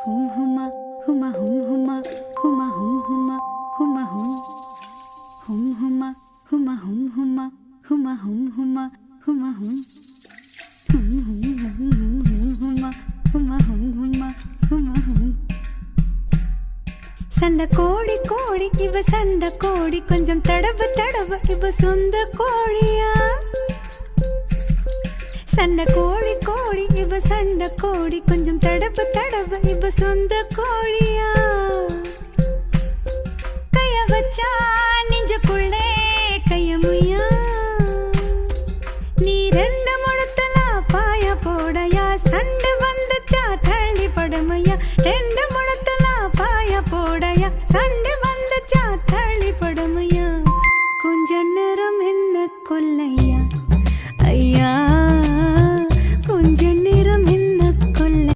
Hum huma, huma hum huma, huma hum huma, huma hum. Hum huma, huma hum huma, huma hum huma, huma hum. Hum hum hum hum huma, huma hum huma, huma hum. சண்டை கோழி கோழி இவ சண்டை கோழி கொஞ்சம் தடவு தடவு இவ சொந்த கோழியா சண்டை கோழி கோழி இவ சண்டை கோழி கொஞ்சம் தடவு தடவு இவ சொந்த கோழியா கைய வச்சா நெஞ்சுக்குள்ளே கையமுயா நீ ரெண்டு முழத்தலா பாய போடையா சண்டை வந்துச்சா தள்ளி படமையா ரெண்டு முழத்தலா பாய போடையா சண்டை